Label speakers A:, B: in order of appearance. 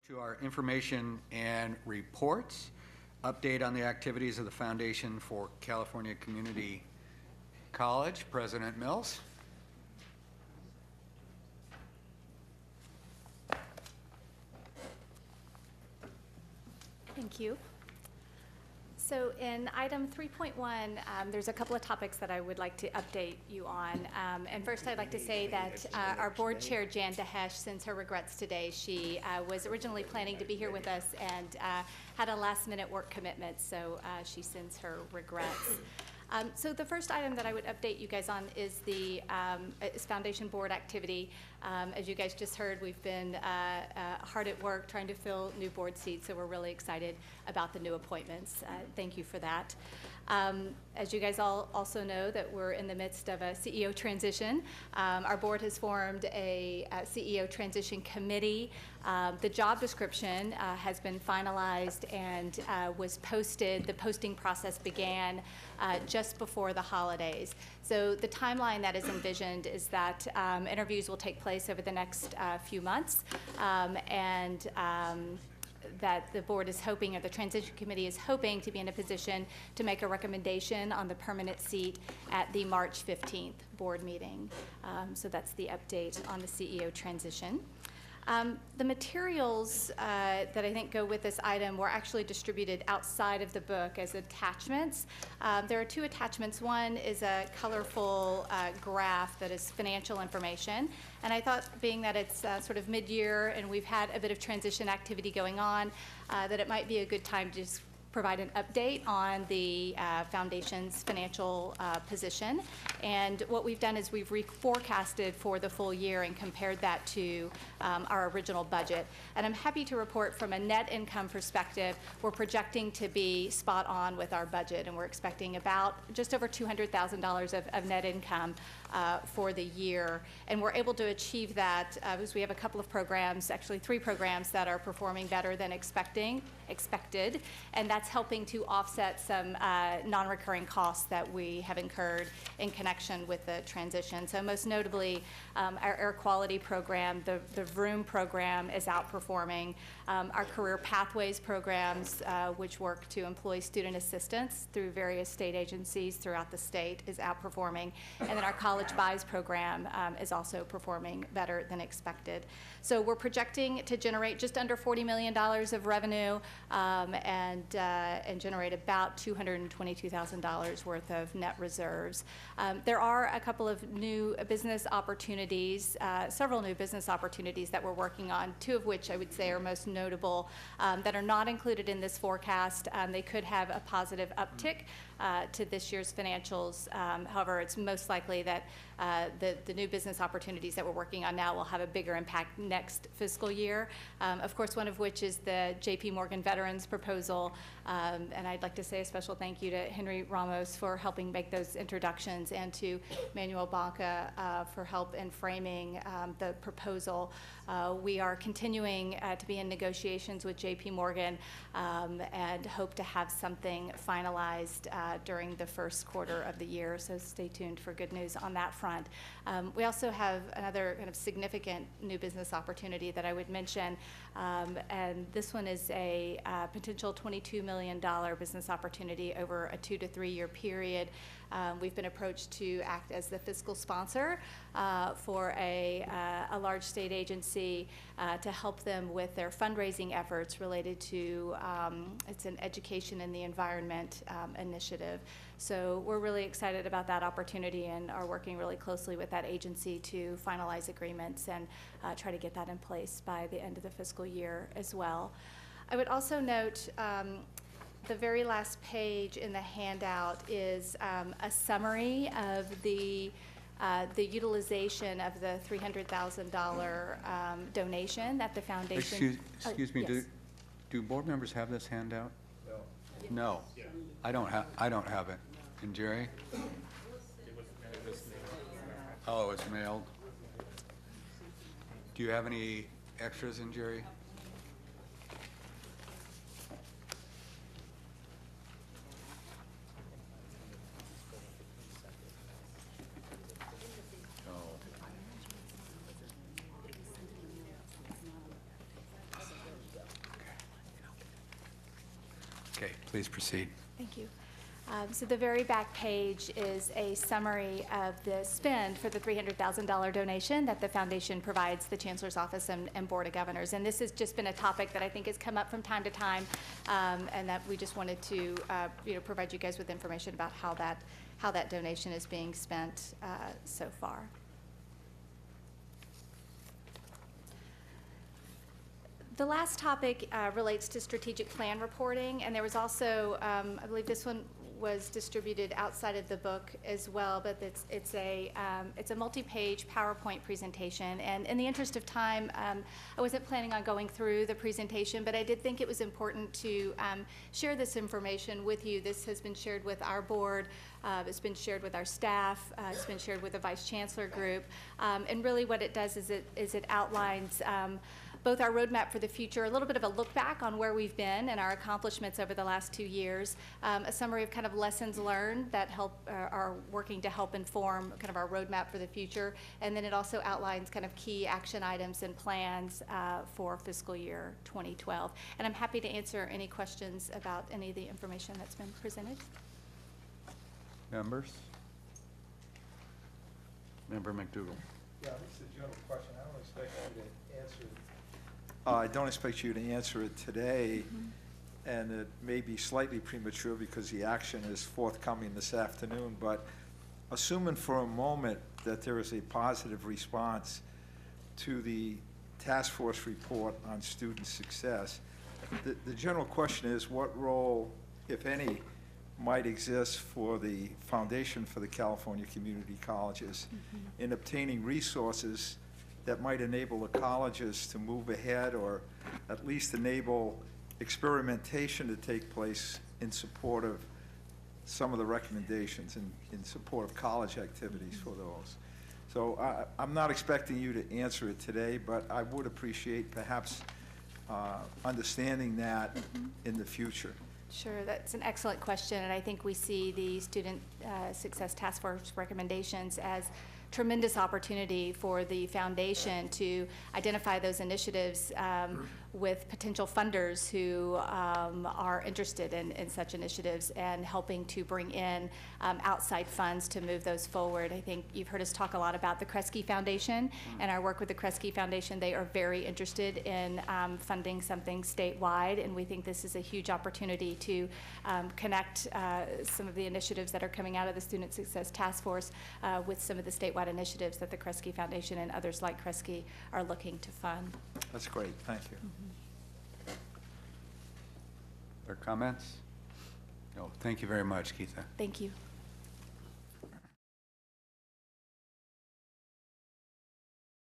A: To our information and reports, update on the activities of the Foundation for California Community College. President Mills.
B: Thank you. So in item 3.1, there's a couple of topics that I would like to update you on. And first, I'd like to say that our board chair, Jan.2012, sends her regrets today. She was originally planning to be here with us and had a last-minute work commitment, so she sends her regrets. So the first item that I would update you guys on is the Foundation Board activity. As you guys just heard, we've been hard at work trying to fill new board seats, so we're really excited about the new appointments. Thank you for that. As you guys all also know, that we're in the midst of a CEO transition. Our board has formed a CEO transition committee. The job description has been finalized and was posted. The posting process began just before the holidays. So the timeline that is envisioned is that interviews will take place over the next few months, and that the board is hoping, or the transition committee is hoping, to be in a position to make a recommendation on the permanent seat at the March 15th board meeting. So that's the update on the CEO transition. The materials that I think go with this item were actually distributed outside of the book as attachments. There are two attachments. One is a colorful graph that is financial information. And I thought, being that it's sort of mid-year and we've had a bit of transition activity going on, that it might be a good time to just provide an update on the Foundation's financial position. And what we've done is we've reforecasted for the full year and compared that to our original budget. And I'm happy to report, from a net income perspective, we're projecting to be spot on with our budget, and we're expecting about just over $200,000 of net income for the year. And we're able to achieve that because we have a couple of programs, actually 3 programs, that are performing better than expected, and that's helping to offset some non-recurring costs that we have incurred in connection with the transition. So most notably, our air quality program, the VROOM program, is outperforming. Our career pathways programs, which work to employ student assistants through various state agencies throughout the state, is outperforming. And then our college buys program is also performing better than expected. So we're projecting to generate just under $40 million of revenue and generate about $222,000 worth of net reserves. There are a couple of new business opportunities, several new business opportunities that we're working on, 2 of which I would say are most notable, that are not included in this forecast. They could have a positive uptick to this year's financials. However, it's most likely that the new business opportunities that we're working on now will have a bigger impact next fiscal year. Of course, one of which is the J.P. Morgan Veterans proposal, and I'd like to say a special thank you to Henry Ramos for helping make those introductions, and to Manuel Banca for help in framing the proposal. We are continuing to be in negotiations with J.P. Morgan and hope to have something finalized during the first quarter of the year, so stay tuned for good news on that front. We also have another kind of significant new business opportunity that I would mention, and this one is a potential $22 million business opportunity over a 2 to 3 year period. We've been approached to act as the fiscal sponsor for a large state agency to help them with their fundraising efforts related to, it's an education in the environment initiative. So we're really excited about that opportunity and are working really closely with that agency to finalize agreements and try to get that in place by the end of the fiscal year as well. I would also note the very last page in the handout is a summary of the utilization of the $300,000 donation that the foundation.
A: Excuse me.
B: Yes.
A: Do board members have this handout?
C: No.
A: No.
C: Yeah.
A: I don't have it. And Jerry?
C: It was
A: Oh, it's mailed. Do you have any extras in, Jerry? Okay, please proceed.
B: Thank you. So the very back page is a summary of the spend for the $300,000 donation that the foundation provides the Chancellor's Office and Board of Governors. And this has just been a topic that I think has come up from time to time, and that we just wanted to provide you guys with information about how that donation is being spent so far. The last topic relates to strategic plan reporting, and there was also, I believe this one was distributed outside of the book as well, but it's a multi-page PowerPoint presentation. And in the interest of time, I wasn't planning on going through the presentation, but I did think it was important to share this information with you. This has been shared with our board. It's been shared with our staff. It's been shared with the Vice Chancellor group. And really what it does is it outlines both our roadmap for the future, a little bit of a look back on where we've been and our accomplishments over the last 2 years, a summary of kind of lessons learned that are working to help inform kind of our roadmap for the future, and then it also outlines kind of key action items and plans for fiscal year 2012. And I'm happy to answer any questions about any of the information that's been presented.
A: Members? Member McDougall.
D: Yeah, this is a general question. I don't expect you to answer it. I don't expect you to answer it today, and it may be slightly premature because the action is forthcoming this afternoon, but assuming for a moment that there is a positive response to the task force report on student success, the general question is what role, if any, might exist for the Foundation for the California Community Colleges in obtaining resources that might enable the colleges to move ahead, or at least enable experimentation to take place in support of some of the recommendations and in support of college activities for those. So I'm not expecting you to answer it today, but I would appreciate perhaps understanding that in the future.
B: Sure, that's an excellent question, and I think we see the Student Success Task Force recommendations as tremendous opportunity for the foundation to identify those initiatives with potential funders who are interested in such initiatives and helping to bring in outside funds to move those forward. I think you've heard us talk a lot about the Kresge Foundation and our work with the Kresge Foundation. They are very interested in funding something statewide, and we think this is a huge opportunity to connect some of the initiatives that are coming out of the Student Success Task Force with some of the statewide initiatives that the Kresge Foundation and others like Kresge are looking to fund.
D: That's great. Thank you.
A: Other comments? No, thank you very much, Keitha.
B: Thank you.